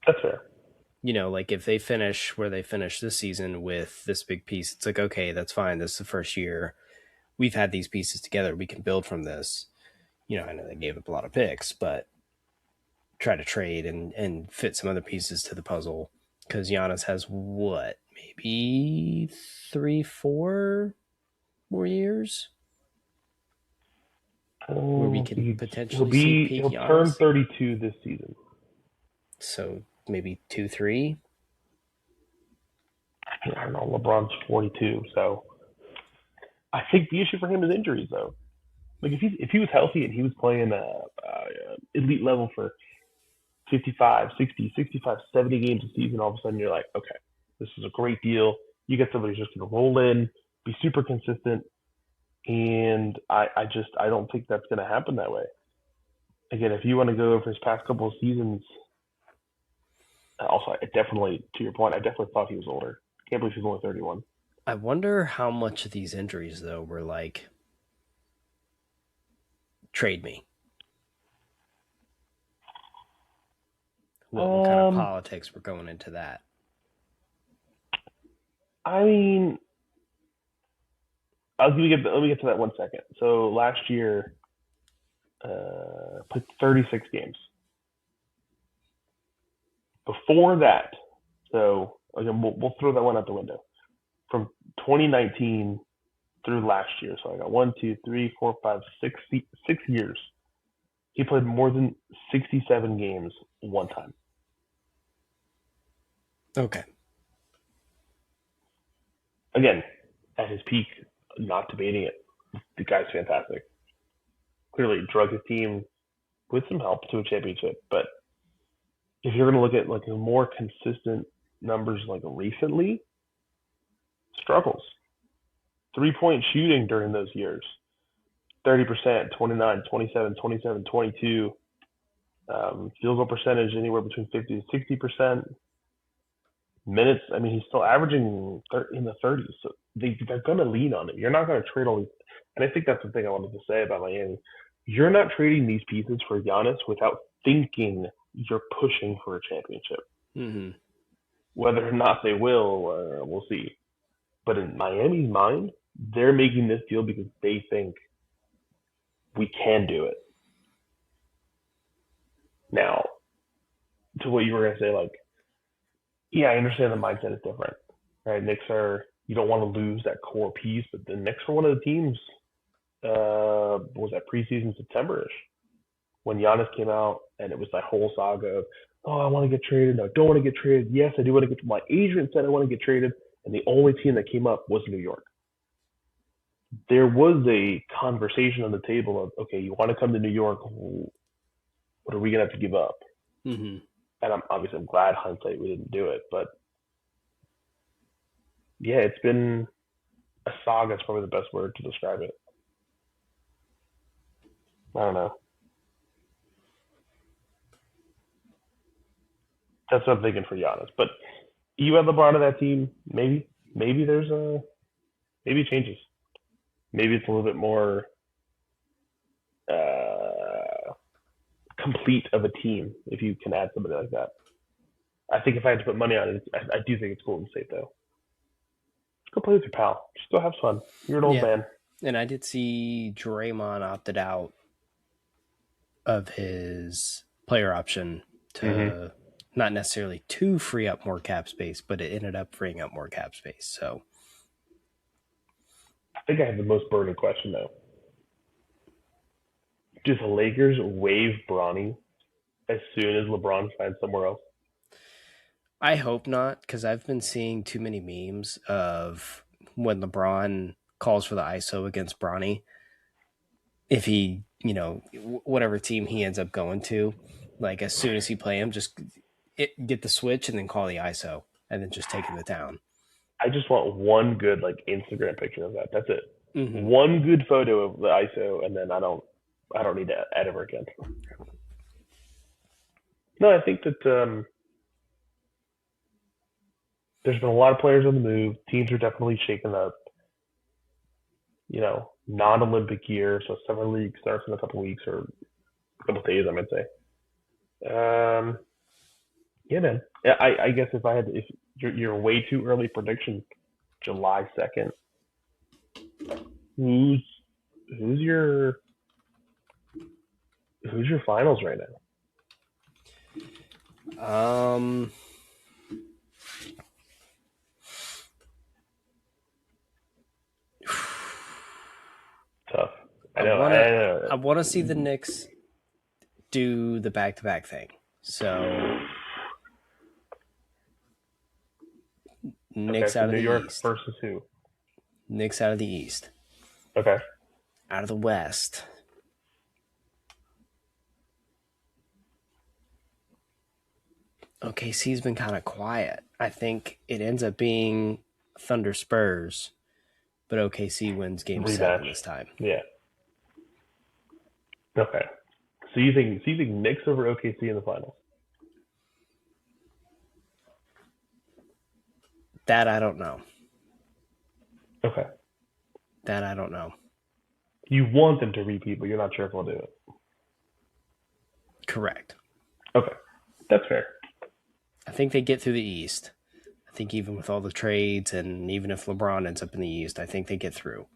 That's fair. Like if they finish where they finish this season with this big piece, it's like, okay, that's fine. This is the first year we've had these pieces together. We can build from this. I know they gave up a lot of picks, but try to trade and fit some other pieces to the puzzle, because Giannis has maybe 3-4 more years where we can potentially see peak He'll Giannis. turn 32 this season. So maybe 2-3. I don't know. LeBron's 42, so I think the issue for him is injuries, though. Like if he was healthy and he was playing elite level for 55, 60, 65, 70 games a season, all of a sudden you're like, okay, this is a great deal. You get somebody who's just going to roll in, be super consistent, and I don't think that's going to happen that way. Again, if you want to go over his past couple of seasons, also, to your point, I definitely thought he was older. I can't believe he's only 31. I wonder how much of these injuries, though, were like, trade me. What kind of politics were going into that? I mean, let me get to that 1 second. So last year, played 36 games. Before that, so again, we'll throw that one out the window. From 2019 through last year, so I got 1, 2, 3, 4, 5, 6 years. He played more than 67 games one time. Okay. Again, at his peak, not debating it. The guy's fantastic. Clearly drug his team with some help to a championship, but if you're going to look at like more consistent numbers like recently, struggles. 3-point shooting during those years, 30%, 29, 27, 27, 22. Field goal percentage anywhere between 50 to 60%. Minutes, I mean, he's still averaging in the 30s. So they're going to lean on it. You're not going to trade all these. And I think that's the thing I wanted to say about Miami. You're not trading these pieces for Giannis without thinking you're pushing for a championship. Mm-hmm. Whether or not they will, we'll see. But in Miami's mind, they're making this deal because they think we can do it. Now, to what you were going to say, like, yeah, I understand the mindset is different, right? Knicks you don't want to lose that core piece, but the Knicks were one of the teams, was that preseason September-ish, when Giannis came out and it was that whole saga of, oh, I want to get traded, no, I don't want to get traded, yes, I do want to get, my agent said I want to get traded, and the only team that came up was New York. there was a conversation on the table of, okay, you want to come to New York, what are we gonna have to give up? Mm-hmm. And I'm glad hindsight we didn't do it, but yeah, it's been a saga. Is probably the best word to describe it. I don't know. That's what I'm thinking for Giannis. But you have LeBron on that team, maybe there's a maybe it changes. Maybe it's a little bit more uh, complete of a team if you can add somebody like that. I think if I had to put money on it, I do think it's Golden State though. Go play with your pal. Just go have fun. You're an old Yeah, man. and I did see Draymond opted out of his player option Mm-hmm. to not necessarily to free up more cap space, but it ended up freeing up more cap space. So I think I have the most burning question though. Do the Lakers waive Bronny as soon as LeBron finds somewhere else? I hope not, because I've been seeing too many memes of when LeBron calls for the ISO against Bronny. If he, whatever team he ends up going to, like as soon as he play him, just get the switch and then call the ISO and then just take him to town. I just want one good like Instagram picture of that. That's it. Mm-hmm. One good photo of the ISO, and then I don't need to add ever again. No, I think that there's been a lot of players on the move. Teams are definitely shaken up. Non-Olympic year, so summer league starts in a couple weeks or a couple days, I might say. Yeah, man. Yeah, I guess if you're way too early prediction, July 2nd. Who's who's your who's your finals right now? Um, Tough. I I know. wanna I know. I wanna see the Knicks do the back to back thing. So Okay, Knicks so out of New the York East. versus who? Knicks out of the East. Okay. Out of the West. OKC's been kind of quiet. I think it ends up being Thunder Spurs, but OKC wins game Rematch. 7 this time. Yeah. Okay. So you think Knicks over OKC in the finals? That I don't know. Okay. That I don't know. You want them to repeat, but you're not sure if they'll do it. Correct. Okay. That's fair. I think they get through the East. I think even with all the trades and even if LeBron ends up in the East, I think they get through.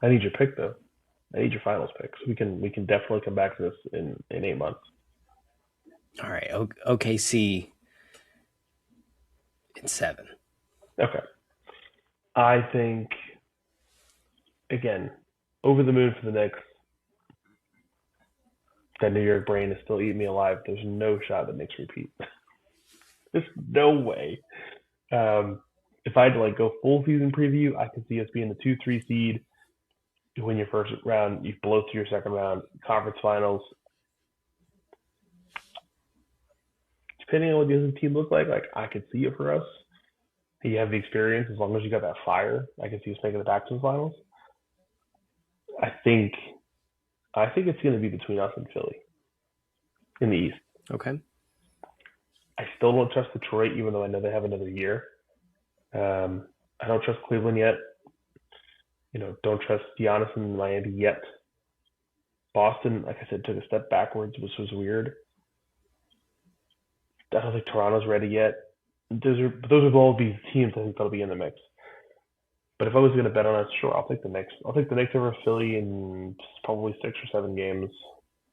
I need your pick though. I need your finals pick. So we can definitely come back to this in 8 months. All right. OKC in 7. Okay. I think again, over the moon for the Knicks. That New York brain is still eating me alive. There's no shot that Knicks repeat. There's no way. If I had to like go full season preview, I could see us being the 2-3 seed. You win your first round, you blow through your second round, conference finals. Depending on what the other team looks like I could see it for us. You have the experience as long as you got that fire. I could see us making it back to the finals. I think I think it's going to be between us and Philly in the East. Okay. I still don't trust Detroit, even though I know they have another year. I don't trust Cleveland yet. Don't trust Giannis in Miami yet. Boston, like I said, took a step backwards, which was weird. I don't think Toronto's ready yet. Those are all these teams I think that'll be in the mix. But if I was going to bet on it, sure, I'll take the Knicks. I'll take the Knicks over Philly in probably 6 or 7 games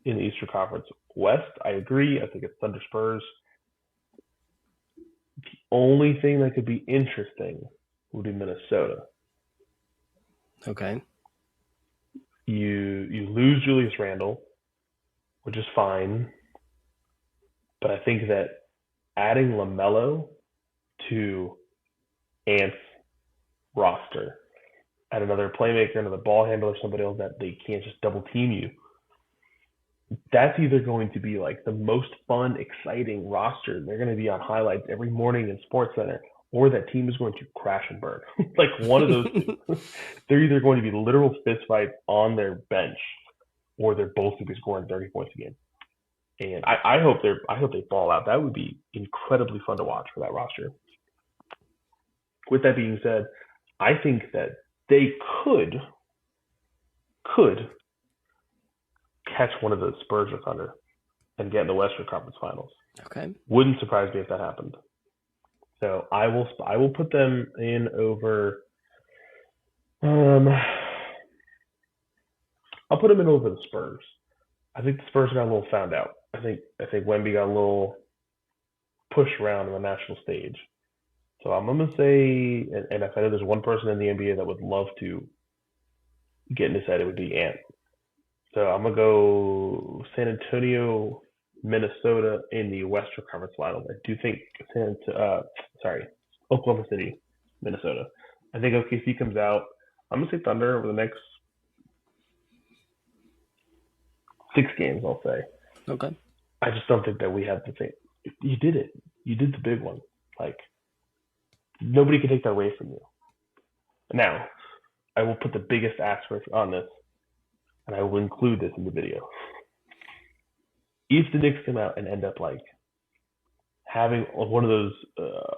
in the Eastern Conference. West, I agree. I think it's Thunder Spurs. The only thing that could be interesting would be Minnesota. Okay. You lose Julius Randle, which is fine, but I think that adding LaMelo to Ants roster, add another playmaker, another ball handler, somebody else that they can't just double team you, that's either going to be like the most fun, exciting roster. They're going to be on highlights every morning in Sports Center, or that team is going to crash and burn. Like one of those two. They're either going to be literal fistfights on their bench, or they're both going to be scoring 30 points a game. And I hope they fall out. That would be incredibly fun to watch for that roster. With that being said, I think that they could catch one of the Spurs or Thunder and get in the Western Conference Finals. Okay. Wouldn't surprise me if that happened. So I will put them in over. I'll put them in over the Spurs. I think the Spurs got a little found out. I think Wemby got a little pushed around on the national stage. So I'm gonna say, and if I know there's one person in the NBA that would love to get in his head, it would be Ant. So I'm gonna go San Antonio, Minnesota in the Western Conference Finals. I do think Oklahoma City, Minnesota. I think OKC comes out. I'm gonna say Thunder over the next 6 games. I'll say. Okay. I just don't think that we have the thing. You did it. You did the big one. Like nobody can take that away from you. Now, I will put the biggest asterisk on this, and I will include this in the video. If the Knicks come out and end up like having one of those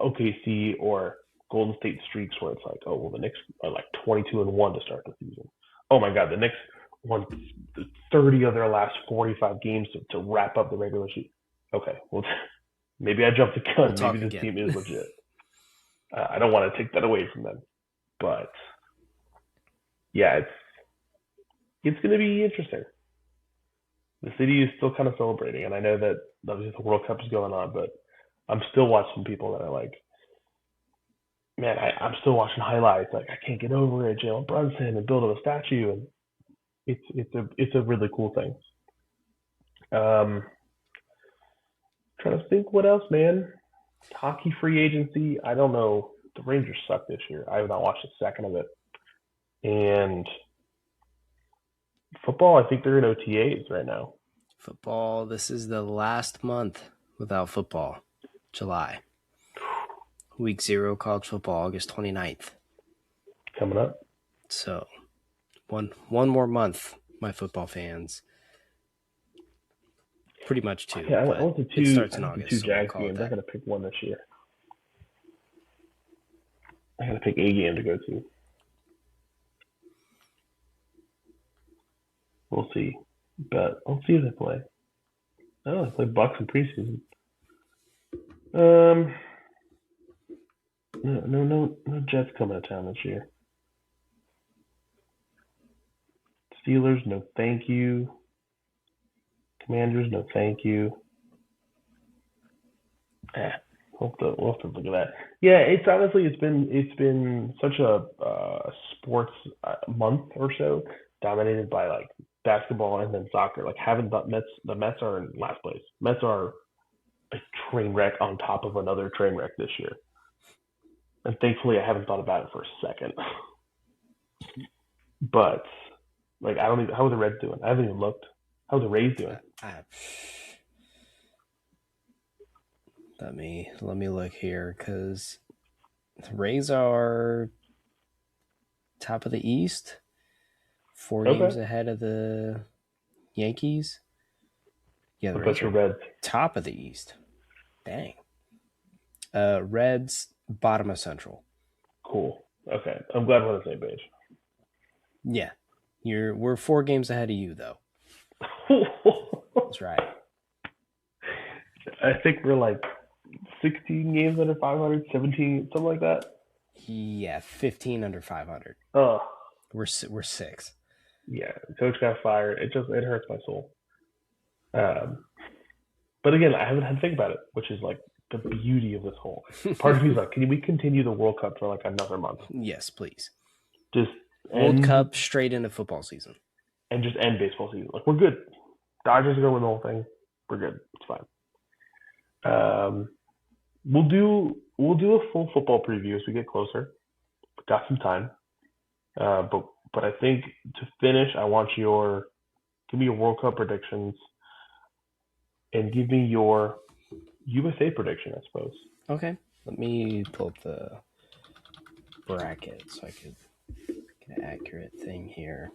OKC or Golden State streaks where it's like, oh well, the Knicks are like 22-1 to start the season. Oh my God, the Knicks won 30 of their last 45 games to wrap up the regular season. Okay, well maybe I jumped the gun. We'll maybe this team is legit. I don't want to take that away from them, but yeah, it's going to be interesting. The city is still kind of celebrating, and I know that obviously the World Cup is going on, but I'm still watching people that are like, man, I'm still watching highlights. Like I can't get over it, Jalen Brunson, and build him a statue, and it's a really cool thing. Trying to think what else, man. Hockey free agency. I don't know. The Rangers suck this year. I have not watched a second of it. And football, I think they're in OTAs right now. Football, this is the last month without football. July. Week 0 college football, August 29th. Coming up. So, one more month, my football fans. Pretty much 2. Yeah, I went to 2. It starts in August. 2 Jags games. I got to pick one this year. I got to pick a game to go to. We'll see. But I'll see if they play. Oh, they play Bucks in preseason. No Jets coming to town this year. Steelers, no thank you. Commanders, no thank you. We'll have to look at that. Yeah, it's honestly it's been such a sports month or so, dominated by like basketball and then soccer. Like haven't the Mets are in last place. Mets are a train wreck on top of another train wreck this year. And thankfully I haven't thought about it for a second. But like I don't even how are the Reds doing? I haven't even looked. How are the Rays doing? Let me look here because the Rays are top of the East, 4 games ahead of the Yankees. Yeah, the Rays are Reds top of the East. Dang. Reds bottom of Central. Cool. Okay, I'm glad we're on the same page. Yeah, we're 4 games ahead of you though. That's right. I think we're like 16 games under 500, 17, something like that. Yeah, 15 under 500. Oh, we're 6. Yeah, coach got fired. It hurts my soul. But again, I haven't had to think about it, which is like the beauty of this whole. Part of me is like, can we continue the World Cup for like another month? Yes, please. Just World Cup straight into football season, and just end baseball season. Like we're good. Dodgers are going to win the whole thing. We're good. It's fine. We'll do we'll do a full football preview as we get closer. Got some time, but I think to finish, I want give me your World Cup predictions and give me your USA prediction, I suppose. Okay. Let me pull up the bracket so I could get an accurate thing here.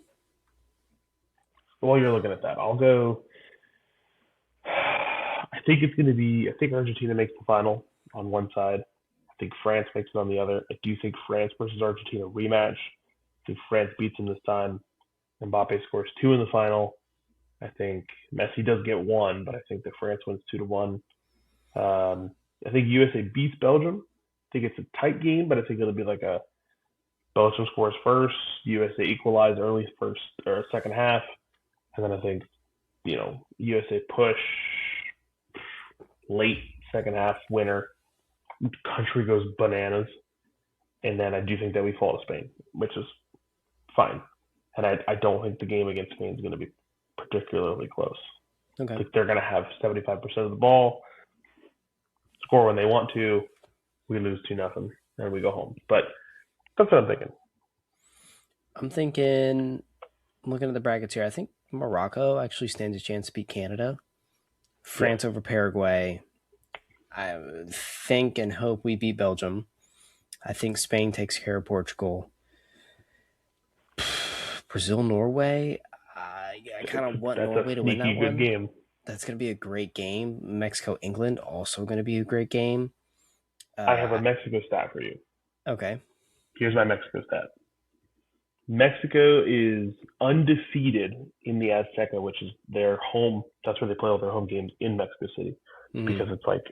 While you're looking at that, I'll go. I think it's going to be. I think Argentina makes the final on one side. I think France makes it on the other. I do think France versus Argentina rematch. I think France beats them this time. Mbappe scores two in the final. I think Messi does get one, but I think that France wins 2-1. I think USA beats Belgium. I think it's a tight game, but I think it'll be like a Belgium scores first, USA equalize early first or second half, and then I think USA push late second half winner. Country goes bananas, and then I do think that we fall to Spain, which is fine. And I don't think the game against Spain is going to be particularly close. Okay. I think they're going to have 75% of the ball, score when they want to. We lose 2-0, and we go home. But that's what I'm thinking. I'm looking at the brackets here. I think Morocco actually stands a chance to beat Canada. France over Paraguay. I think and hope we beat Belgium. I think Spain takes care of Portugal. Brazil, Norway. I kind of want Norway to win that one. Good game. That's going to be a great game. Mexico, England, also going to be a great game. I have a Mexico stat for you. Okay. Here's my Mexico stat. Mexico is undefeated in the Azteca, which is their home. That's where they play all their home games in Mexico City, because it's like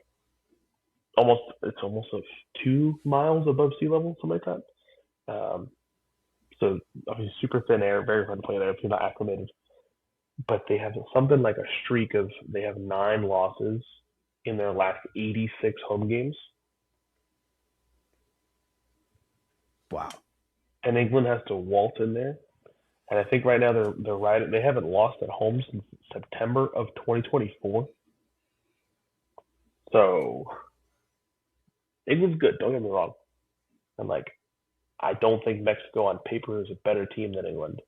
almost 2 miles above sea level, something like that. So obviously super thin air, very hard to play there if you're not acclimated. But they have something like a streak of they have 9 losses in their last 86 home games. Wow. And England has to waltz in there. And I think right now they're right. They haven't lost at home since September of 2024. So England's good. Don't get me wrong. And I don't think Mexico on paper is a better team than England.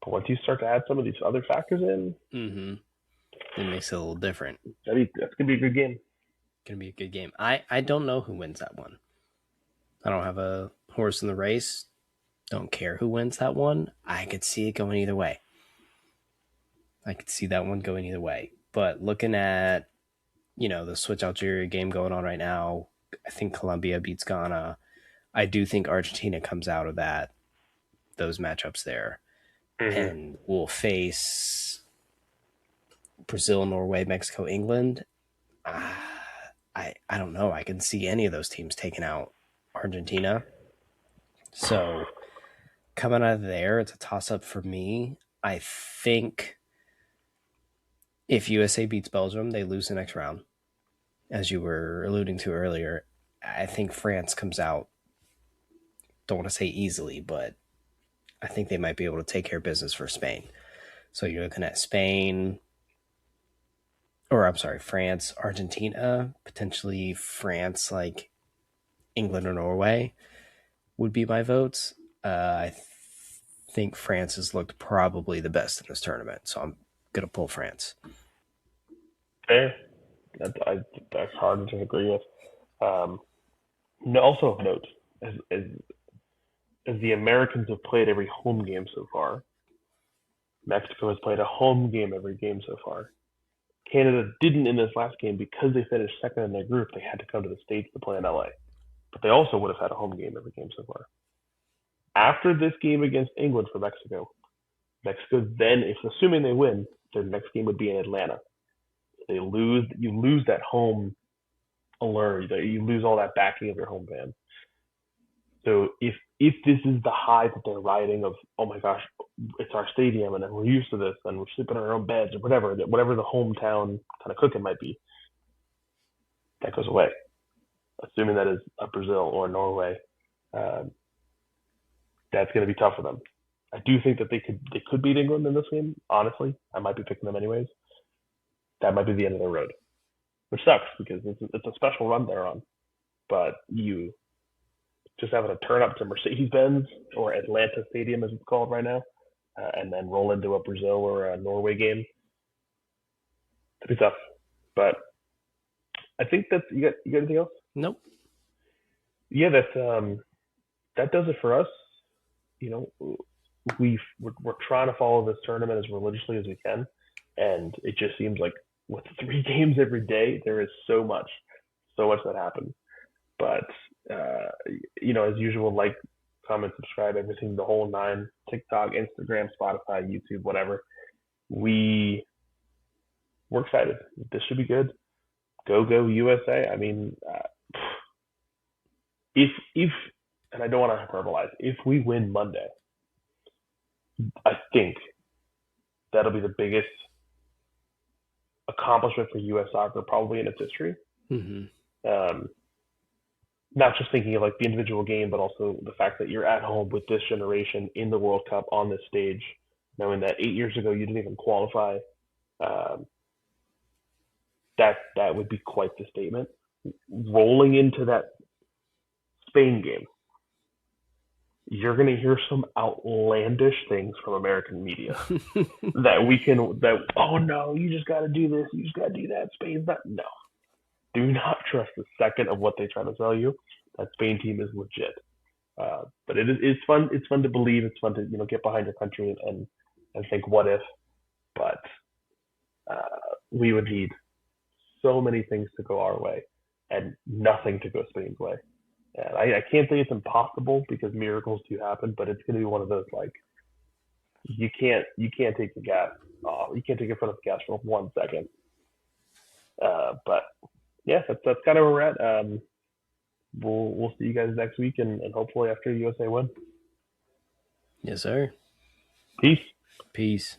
But once you start to add some of these other factors in, it makes it a little different. That's gonna be a good game. Gonna be a good game. I don't know who wins that one. I don't have a horse in the race. Don't care who wins that one. I could see it going either way. I could see that one going either way. But looking at, the Switch Algeria game going on right now, I think Colombia beats Ghana. I do think Argentina comes out of those matchups there. And we'll face Brazil, Norway, Mexico, England. I don't know. I can see any of those teams taking out Argentina. So coming out of there, it's a toss-up for me. I think if USA beats Belgium, they lose the next round, as you were alluding to earlier. I think France comes out, don't want to say easily, but I think they might be able to take care of business for Spain. So you're looking at France, Argentina, potentially France, like England or Norway would be my votes. I think France has looked probably the best in this tournament, so I'm going to pull France. Fair. That's hard to disagree with. Also of note, as the Americans have played every home game so far, Mexico has played a home game every game so far. Canada didn't in this last game because they finished second in their group. They had to come to the States to play in LA. But they also would have had a home game every game so far. After this game against England for Mexico then, if assuming they win, their next game would be in Atlanta. You lose that home allure. You lose all that backing of your home fan. So if this is the high that they're riding of, oh my gosh, it's our stadium and we're used to this and we're sleeping in our own beds or whatever the hometown kind of cooking might be, that goes away. Assuming that is a Brazil or Norway, that's going to be tough for them. I do think that they could beat England in this game. Honestly, I might be picking them anyways. That might be the end of their road, which sucks because it's a special run they're on. but you just having to turn up to Mercedes-Benz or Atlanta Stadium, as it's called right now, and then roll into a Brazil or a Norway game, it'd be tough. But I think that's you got anything else? Nope. Yeah, that does it for us. You know, we're trying to follow this tournament as religiously as we can, and it just seems like with 3 games every day, there is so much that happens. But as usual, like, comment, subscribe, everything, the whole nine: TikTok, Instagram, Spotify, YouTube, whatever. We we're excited. This should be good. Go USA! I mean, if and I don't want to hyperbolize. If we win Monday, I think that'll be the biggest accomplishment for U.S. soccer probably in its history. Mm-hmm. Um, Not just thinking of like the individual game, but also the fact that you're at home with this generation in the World Cup on this stage, knowing that 8 years ago you didn't even qualify. Um, that would be quite the statement. Rolling into that Spain game, you're going to hear some outlandish things from American media that oh no, you just got to do this, you just got to do that. Spain's not. No, do not trust a second of what they try to sell you. That Spain team is legit. But it's fun. It's fun to believe. It's fun to get behind your country and think what if. But we would need so many things to go our way and nothing to go Spain's way. And I can't say it's impossible because miracles do happen, but it's going to be one of those like you can't take the gas off. You can't take your foot off the gas for 1 second. But yeah, that's kind of where we're at. We'll see you guys next week and hopefully after USA win. Yes, sir. Peace. Peace.